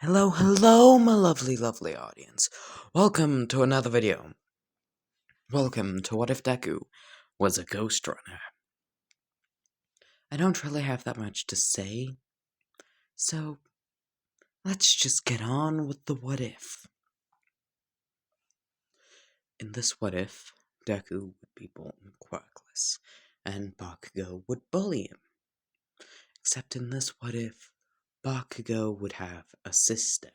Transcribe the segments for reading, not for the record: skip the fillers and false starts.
Hello, hello, my lovely audience. Welcome to another video. Welcome to What If Deku Was a Ghostrunner. I don't really have that much to say, so let's just get on with the what if. In this what if, Deku would be born quirkless, and Bakugo would bully him. Except in this what if, Bakugo would have a sister,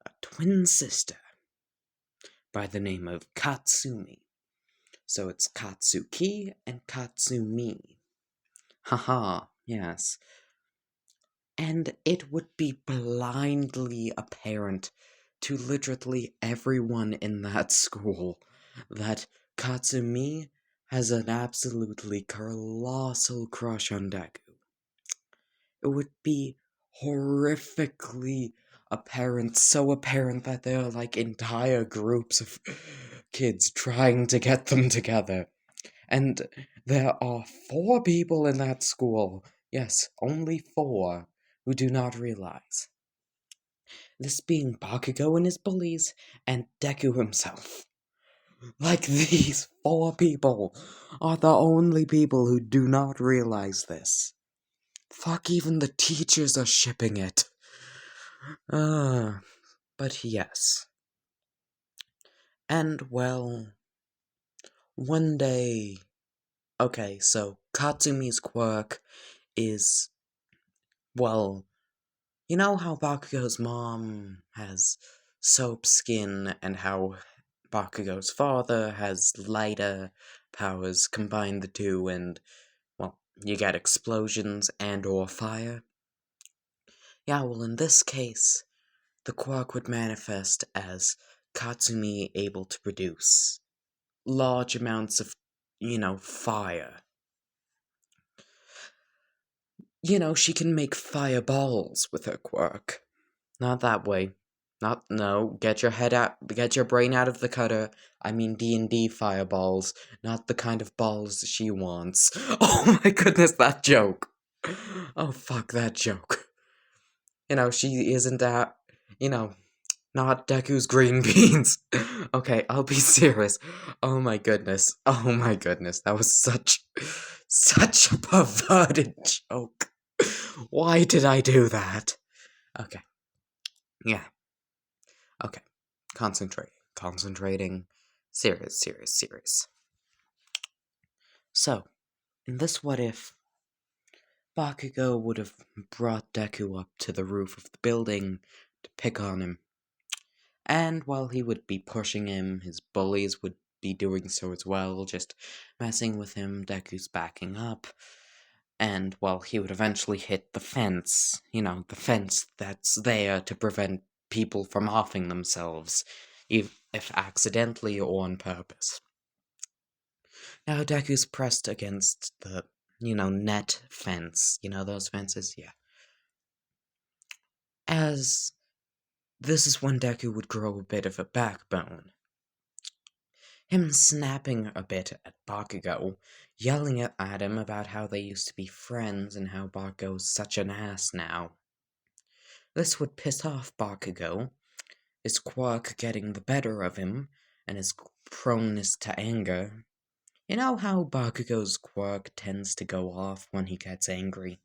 a twin sister, by the name of Katsumi. So it's Katsuki and Katsumi. Haha, yes. And it would be blindly apparent to literally everyone in that school that Katsumi has an absolutely colossal crush on Deku. It would be horrifically apparent, so apparent that there are like entire groups of kids trying to get them together. And there are 4 people in that school, yes, only 4, who do not realize. This being Bakugo and his bullies, and Deku himself. Like, these 4 people are the only people who do not realize this. Fuck, even the teachers are shipping it. But yes. And, well, one day... Okay, so Katsumi's quirk is, well, you know how Bakugo's mom has soap skin and how Bakugo's father has lighter powers? Combine the two and, well, you get explosions and or fire. Yeah, well, in this case, the quirk would manifest as Katsumi able to produce large amounts of, fire. She can make fireballs with her quirk. Not that way. No, get your brain out of the gutter. I mean D&D fireballs, not the kind of balls she wants. Oh my goodness, that joke. Oh, fuck that joke. She isn't that, not Deku's green beans. Okay, I'll be serious. Oh my goodness. That was such a perverted joke. Why did I do that? Okay. Yeah. Okay. Concentrating. Serious. So, in this what if, Bakugo would have brought Deku up to the roof of the building to pick on him. And while he would be pushing him, his bullies would be doing so as well, just messing with him. Deku's backing up. And, well, he would eventually hit the fence. The fence that's there to prevent people from offing themselves, if accidentally or on purpose. Now Deku's pressed against the, net fence. Those fences? Yeah. As this is when Deku would grow a bit of a backbone. Him snapping a bit at Bakugo, yelling at him about how they used to be friends and how Bakugo's such an ass now. This would piss off Bakugo, his quirk getting the better of him, and his proneness to anger. You know how Bakugo's quirk tends to go off when he gets angry?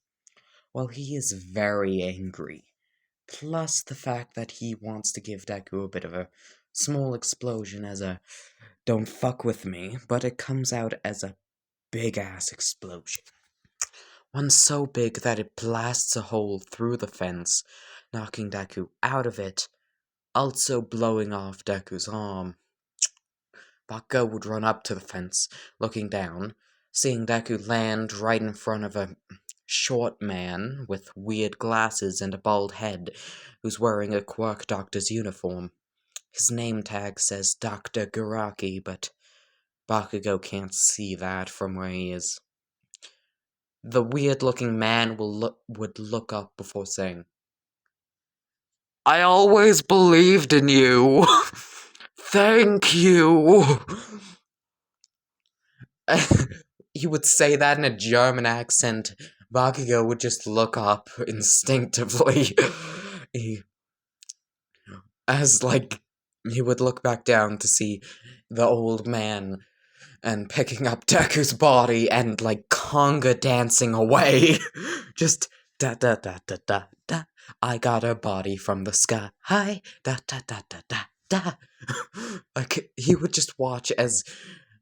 Well, he is very angry. Plus the fact that he wants to give Deku a bit of a small explosion as a don't fuck with me, but it comes out as a big-ass explosion. One so big that it blasts a hole through the fence, knocking Deku out of it, also blowing off Deku's arm. Bakugo would run up to the fence, looking down, seeing Deku land right in front of a short man with weird glasses and a bald head, who's wearing a quirk doctor's uniform. His name tag says Dr. Garaki, but Bakugo can't see that from where he is. The weird-looking man would look up before saying, "I always believed in you. Thank you." He would say that in a German accent. Bakugo would just look up instinctively. he, as like, he would look back down to see the old man and picking up Deku's body and like conga dancing away. Just da da da da da da. I got a body from the sky. Da da da da da da. Like, he would just watch as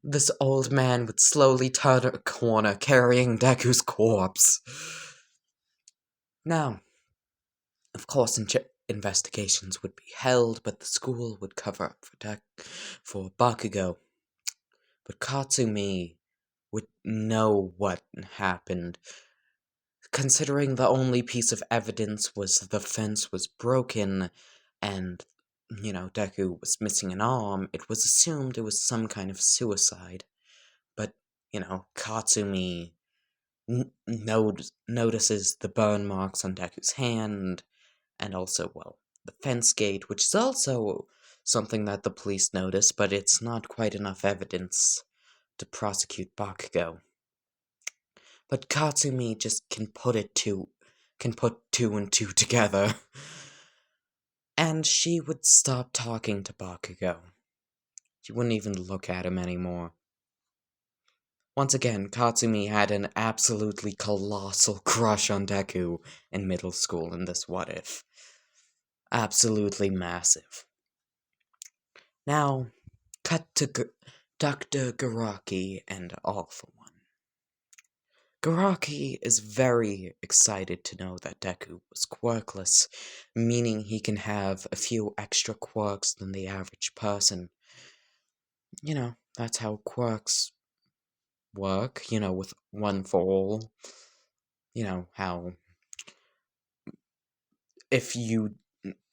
this old man would slowly turn a corner carrying Deku's corpse. Now, of course, investigations would be held, but the school would cover up for Bakugo. But Katsumi would know what happened. Considering the only piece of evidence was the fence was broken and, Deku was missing an arm, it was assumed it was some kind of suicide. But, Katsumi notices the burn marks on Deku's hand, and also, well, the fence gate, which is also something that the police notice, but it's not quite enough evidence to prosecute Bakugo. But Katsumi just can put two and two together. And she would stop talking to Bakugo. She wouldn't even look at him anymore. Once again, Katsumi had an absolutely colossal crush on Deku in middle school in this What If. Absolutely massive. Now, cut to Dr. Garaki and All For One. Garaki is very excited to know that Deku was quirkless, meaning he can have a few extra quirks than the average person. That's how quirks work, with one for all. How if you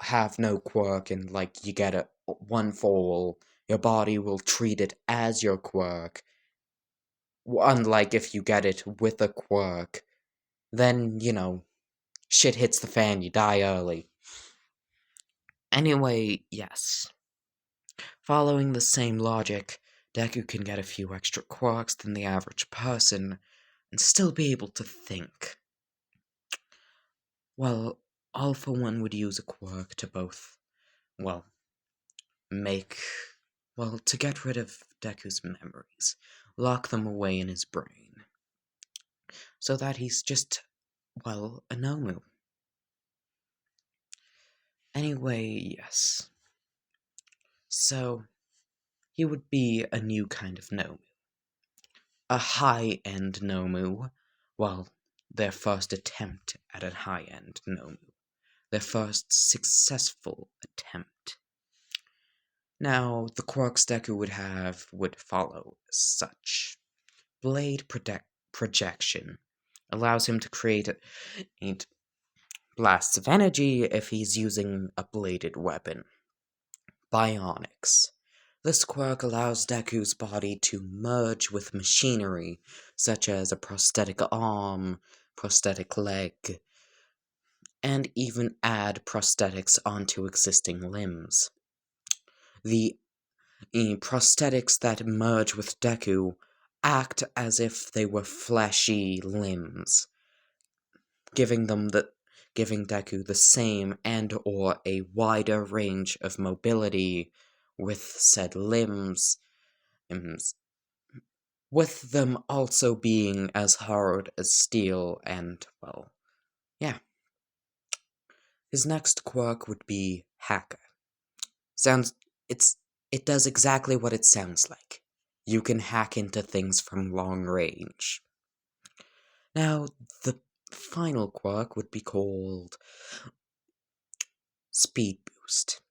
have no quirk and, you get a one for all, your body will treat it as your quirk. Unlike if you get it with a quirk, then, shit hits the fan, you die early. Anyway, yes. Following the same logic, Deku can get a few extra quirks than the average person and still be able to think. Well, All For One would use a quirk to both, to get rid of Deku's memories, lock them away in his brain, so that he's just, a nomu. Anyway, yes. So, he would be a new kind of nomu. A high-end nomu, their first attempt at a high-end nomu. Their first successful attempt. Now, the quirks Deku would have would follow as such. Blade projection allows him to create blasts of energy if he's using a bladed weapon. Bionics. This quirk allows Deku's body to merge with machinery, such as a prosthetic arm, prosthetic leg, and even add prosthetics onto existing limbs. The prosthetics that merge with Deku act as if they were fleshy limbs, giving Deku the same and or a wider range of mobility with said limbs, with them also being as hard as steel and, yeah. His next quirk would be Hacker. It does exactly what it sounds like. You can hack into things from long range. Now, the final quirk would be called Speed Boost.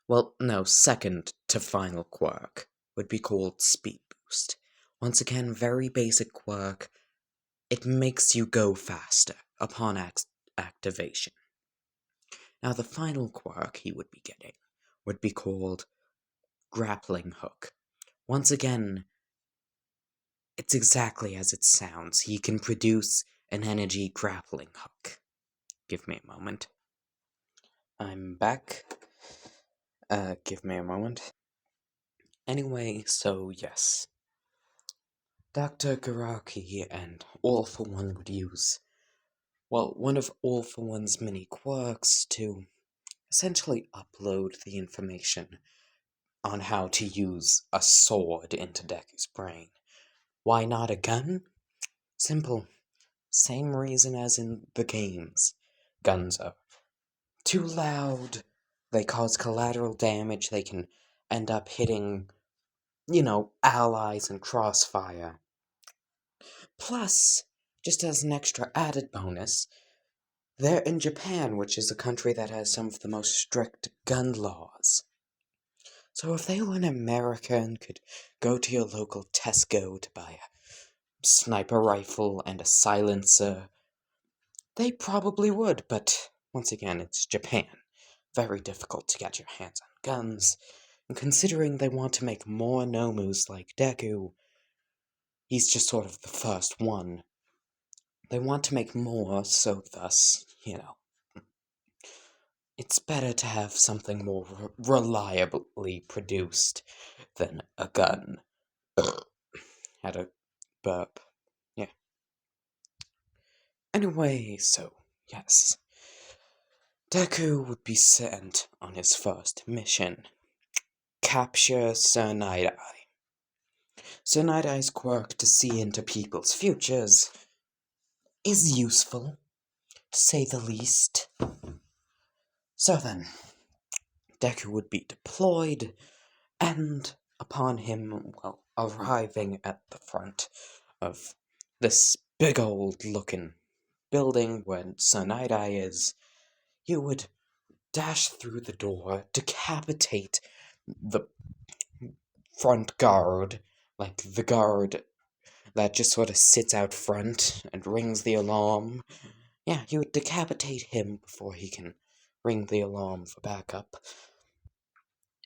Well, no, second to final quirk would be called Speed Boost. Once again, very basic quirk. It makes you go faster upon activation. Now, the final quirk he would be getting would be called Grappling Hook. Once again, it's exactly as it sounds. He can produce an energy grappling hook. Give me a moment. I'm back. Give me a moment. Anyway, so yes. Dr. Garaki and All For One would use well, one of All for One's many quirks to essentially upload the information on how to use a sword into Deku's brain. Why not a gun? Simple. Same reason as in the games. Guns are too loud, they cause collateral damage, they can end up hitting, allies in crossfire. Plus, just as an extra added bonus, they're in Japan, which is a country that has some of the most strict gun laws. So if they were in America and could go to your local Tesco to buy a sniper rifle and a silencer, they probably would, but once again, it's Japan. Very difficult to get your hands on guns, and considering they want to make more nomus like Deku, he's just sort of the first one. They want to make more, so thus, it's better to have something more reliably produced than a gun. Had a burp. Yeah. Anyway, so, yes. Deku would be sent on his first mission. Capture Sir Night-Eye. Sir Night-Eye's quirk to see into people's futures is useful, to say the least. So then, Deku would be deployed, and upon him, arriving at the front of this big old looking building where Sir Night-Eye is, you would dash through the door, decapitate the front guard, like the guard that just sort of sits out front and rings the alarm. Yeah, you would decapitate him before he can ring the alarm for backup,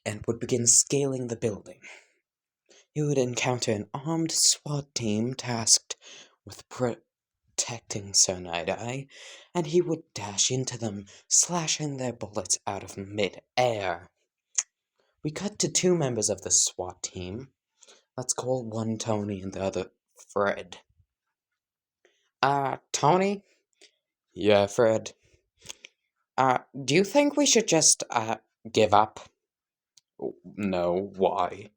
and would begin scaling the building. You would encounter an armed SWAT team tasked with protecting Sir Night-Eye, and he would dash into them, slashing their bullets out of mid-air. We cut to two members of the SWAT team. Let's call one Tony and the other Fred. Tony? Yeah, Fred. Do you think we should just, give up? No, why?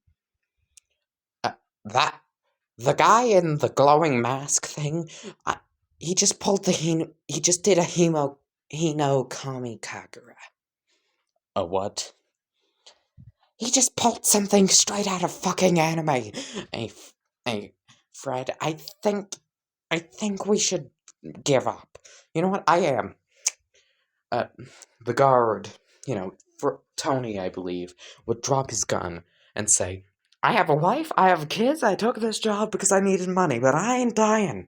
The guy in the glowing mask thing, he just pulled he just did a Hino Kami Kagura. A what? He just pulled something straight out of fucking anime. Hey, Fred, I think we should give up. You know what? I am. The guard, for Tony, I believe, would drop his gun and say, I have a wife, I have kids, I took this job because I needed money, but I ain't dying.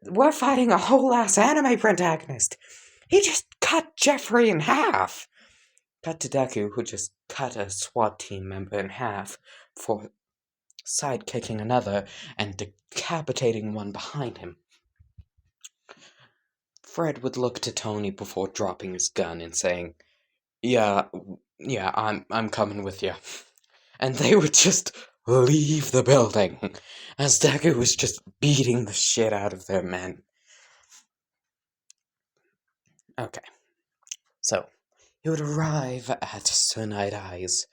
We're fighting a whole ass anime protagonist. He just cut Jeffrey in half. Cut to Deku, who just cut a SWAT team member in half for sidekicking another and decapitating one behind him. Fred would look to Tony before dropping his gun and saying, Yeah, I'm coming with you. And they would just leave the building as Deku was just beating the shit out of their men. Okay, so he would arrive at Sir Night-Eye's,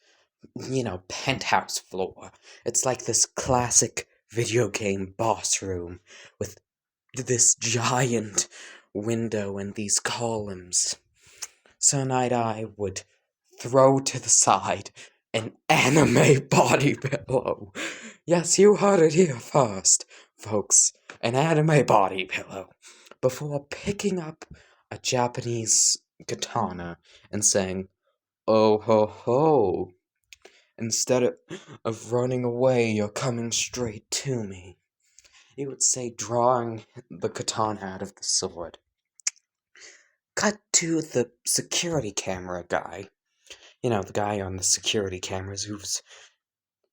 penthouse floor. It's like this classic video game boss room with this giant window and these columns. Sir Night-Eye would throw to the side an anime body pillow. Yes, you heard it here first, folks. An anime body pillow. Before picking up a Japanese katana and saying, Oh ho ho. Instead of running away, you're coming straight to me. He would say, drawing the katana out of the sword. Cut to the security camera guy. The guy on the security cameras who's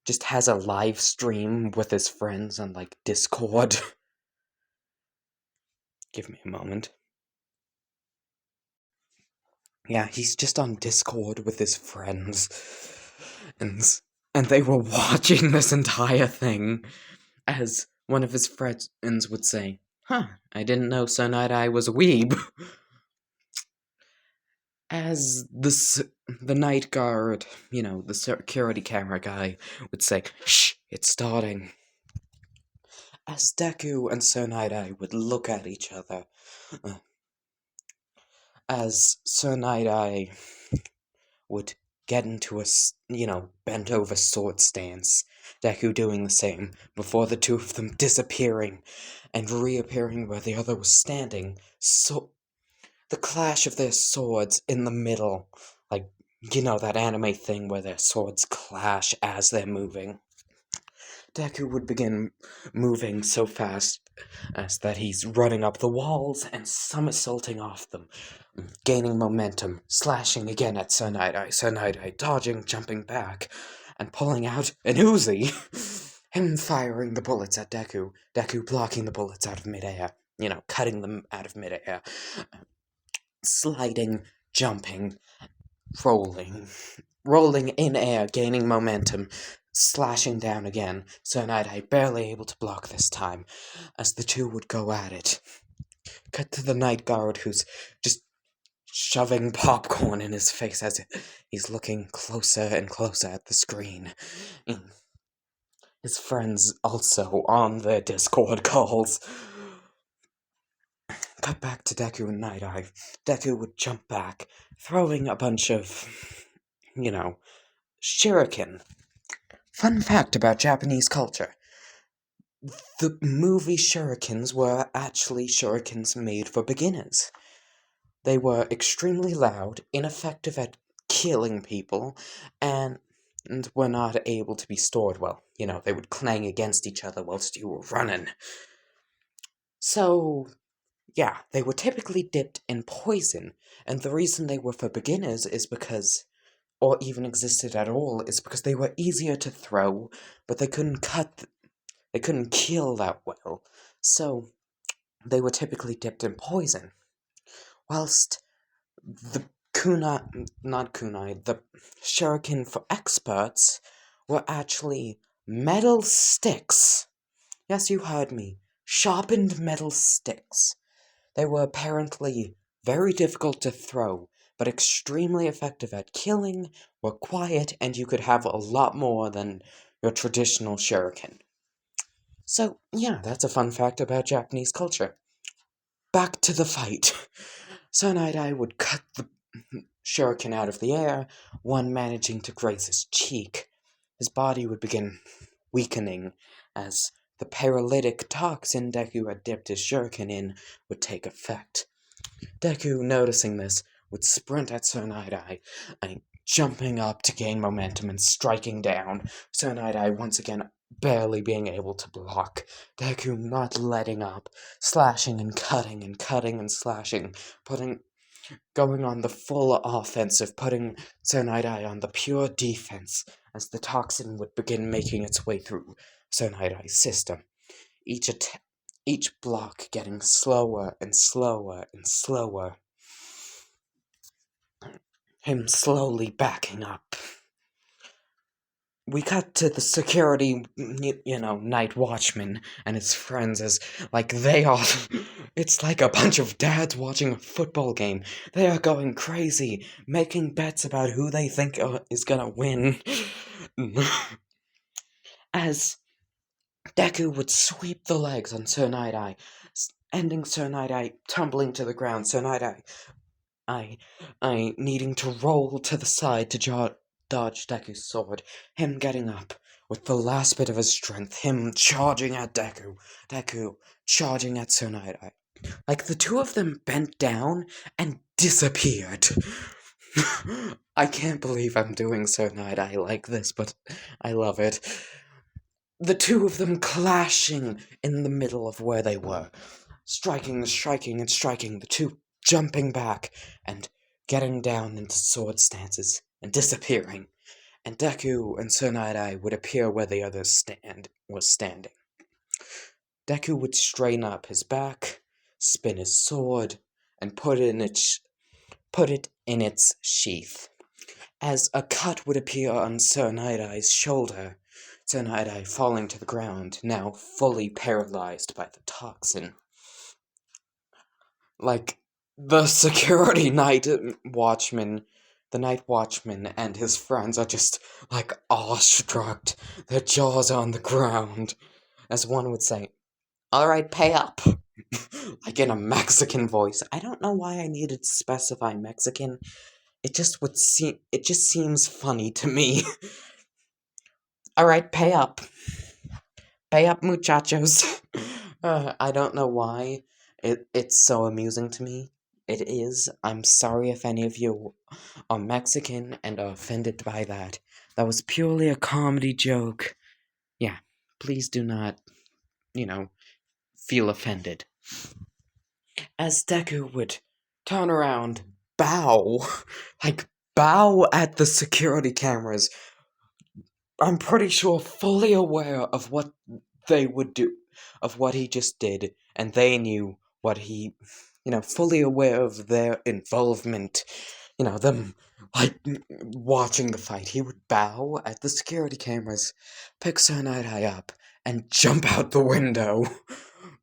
just has a live stream with his friends on, Discord. Give me a moment. Yeah, he's just on Discord with his friends. And they were watching this entire thing as one of his friends would say, Huh, I didn't know Sir Night-Eye was a weeb. As the night guard, the security camera guy, would say, "Shh, it's starting." As Deku and Sir Night-Eye would look at each other, uh, as Sir Night-Eye would get into a, bent over sword stance, Deku doing the same, before the two of them disappearing and reappearing where the other was standing. So, the clash of their swords in the middle, like, that anime thing where their swords clash as they're moving. Deku would begin moving so fast as that he's running up the walls and somersaulting off them, gaining momentum, slashing again at Sir Night-Eye, Sir Night-Eye dodging, jumping back, and pulling out an Uzi. Him firing the bullets at Deku, Deku blocking the bullets out of midair, cutting them out of midair, sliding, jumping, rolling in air, gaining momentum, slashing down again, Sir Night-Eye barely able to block this time, as the two would go at it. Cut to the night guard who's just shoving popcorn in his face as he's looking closer and closer at the screen. His friends also on their Discord calls. Cut back to Deku and Night-Eye. Deku would jump back, throwing a bunch of, shuriken. Fun fact about Japanese culture. The movie shurikens were actually shurikens made for beginners. They were extremely loud, ineffective at killing people, and were not able to be stored well. They would clang against each other whilst you were running. So, yeah, they were typically dipped in poison, and the reason they were for beginners is because, or even existed at all, is because they were easier to throw, but they couldn't kill that well, so they were typically dipped in poison. Whilst the the shuriken for experts were actually metal sticks. Yes, you heard me. Sharpened metal sticks. They were apparently very difficult to throw, but extremely effective at killing, were quiet, and you could have a lot more than your traditional shuriken. So, yeah, that's a fun fact about Japanese culture. Back to the fight. Sir Night-Eye would cut the shuriken out of the air, one managing to graze his cheek. His body would begin weakening as the paralytic toxin Deku had dipped his shuriken in would take effect. Deku, noticing this, would sprint at Sir Night-Eye, jumping up to gain momentum and striking down. Sir Night-Eye once again barely being able to block. Deku not letting up, slashing and cutting and slashing, going on the full offensive, putting Sir Night-Eye on the pure defense as the toxin would begin making its way through Sir Night-Eye's system. Each block getting slower and slower and slower. Him slowly backing up. We cut to the security, night watchman and his friends as, they are. It's like a bunch of dads watching a football game. They are going crazy, making bets about who they think is gonna win. As Deku would sweep the legs on Sir Night-Eye, ending Sir Night-Eye tumbling to the ground. Sir Night-Eye I needing to roll to the side to dodge Deku's sword. Him getting up with the last bit of his strength. Him charging at Deku. Deku charging at Sir Night-Eye. The two of them bent down and disappeared. I can't believe I'm doing Sir Night-Eye like this, but I love it. The two of them clashing in the middle of where they were. Striking, the two jumping back and getting down into sword stances and disappearing. And Deku and Sir Night-Eye would appear where the other was standing. Deku would strain up his back, spin his sword, and put it in its sheath. As a cut would appear on Sir Night-Eye's shoulder, Sir Night-Eye falling to the ground, now fully paralyzed by the toxin. Like, the security watchman, the night watchman and his friends are just, like, awestruck, their jaws on the ground, as one would say, "Alright, pay up." Like in a Mexican voice. I don't know why I needed to specify Mexican. It just seems funny to me. Alright, pay up. Pay up, muchachos. I don't know why. It's so amusing to me. It is. I'm sorry if any of you are Mexican and are offended by that. That was purely a comedy joke. Yeah, please do not, feel offended. As Deku would turn around, bow, like bow at the security cameras, I'm pretty sure fully aware of what they would do, of what he just did, and they knew what he, fully aware of their involvement, them, like, watching the fight. He would bow at the security cameras, pick Night-Eye up, and jump out the window.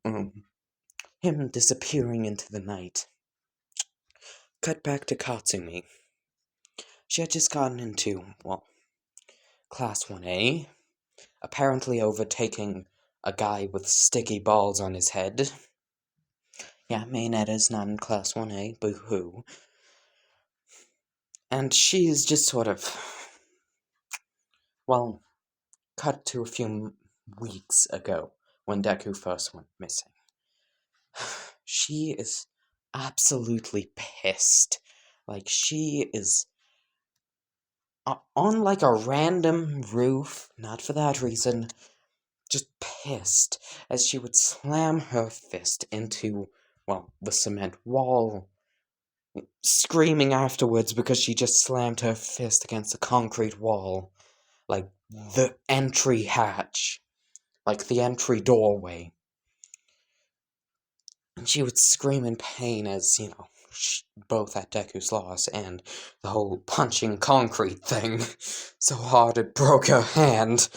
Him disappearing into the night. Cut back to Katsumi. She had just gotten into, Class 1A, apparently overtaking a guy with sticky balls on his head. Yeah, Mayonnaise not in Class 1A, boo-hoo. And she's just sort of, cut to a few weeks ago, when Deku first went missing. She is absolutely pissed. Like, she is on, like, a random roof, not for that reason, just pissed, as she would slam her fist into, the cement wall, screaming afterwards because she just slammed her fist against the concrete wall, like the entry hatch, like the entry doorway. And she would scream in pain as, both at Deku's loss and the whole punching concrete thing so hard it broke her hand.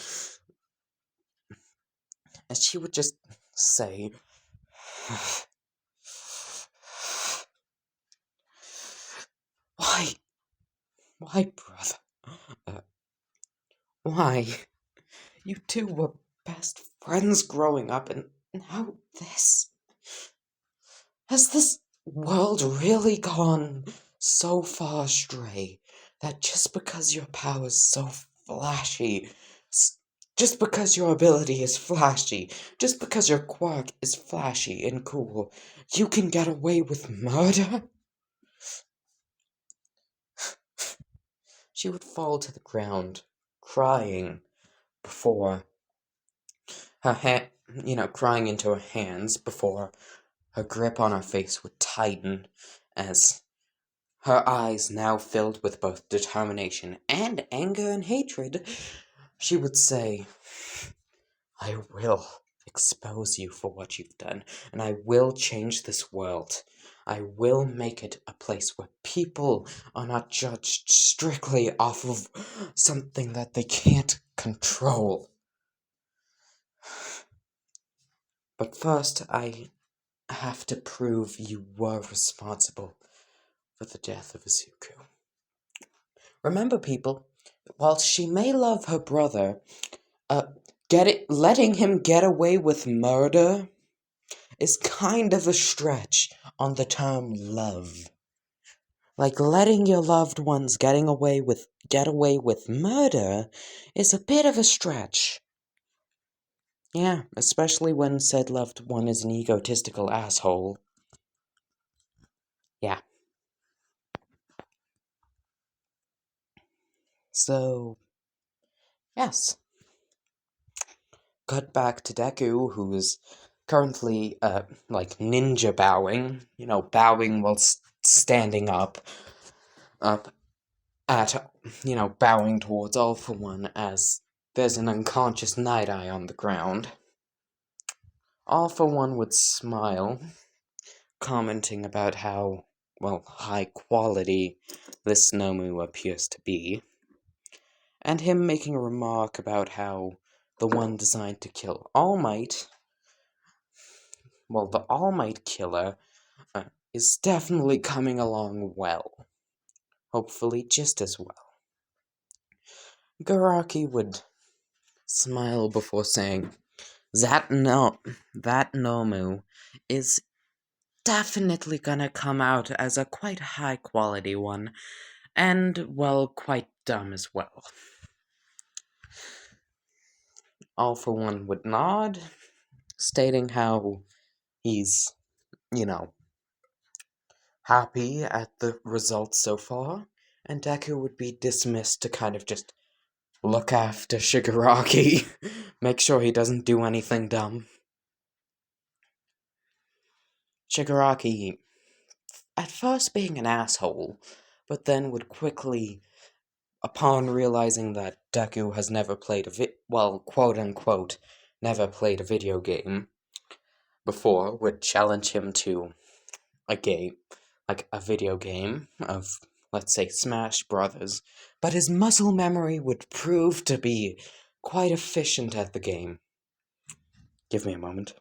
And she would just say, Why, brother? Why? You two were best friends growing up, and now this? Has this world really gone so far astray that just because your power is so flashy, just because your ability is flashy, just because your quirk is flashy and cool, you can get away with murder? She would fall to the ground, crying, before her crying into her hands, before her grip on her face would tighten, as her eyes now filled with both determination and anger and hatred, she would say, "I will expose you for what you've done, and I will change this world. I will make it a place where people are not judged strictly off of something that they can't control. But first, I have to prove you were responsible for the death of Izuku." Remember, people, while she may love her brother, letting him get away with murder is kind of a stretch on the term love. Like, letting your loved ones get away with murder is a bit of a stretch. Yeah, especially when said loved one is an egotistical asshole. Yeah. So, yes. Cut back to Deku, who is currently, ninja bowing, bowing while standing up at, bowing towards All For One as there's an unconscious Night-Eye on the ground. All For One would smile, commenting about how, high quality this nomu appears to be, and him making a remark about how the one designed to kill All Might, the All Might killer, is definitely coming along well. Hopefully just as well. Garaki would smile before saying, that nomu is definitely gonna come out as a quite high quality one, and, well, quite dumb as well. All for One would nod, stating how he's, happy at the results so far, and Deku would be dismissed to kind of just look after Shigaraki, make sure he doesn't do anything dumb. Shigaraki, at first being an asshole, but then would quickly, upon realizing that Deku has never played quote-unquote, never played a video game before, would challenge him to a game, like a video game of, let's say, Smash Brothers, but his muscle memory would prove to be quite efficient at the game. Give me a moment.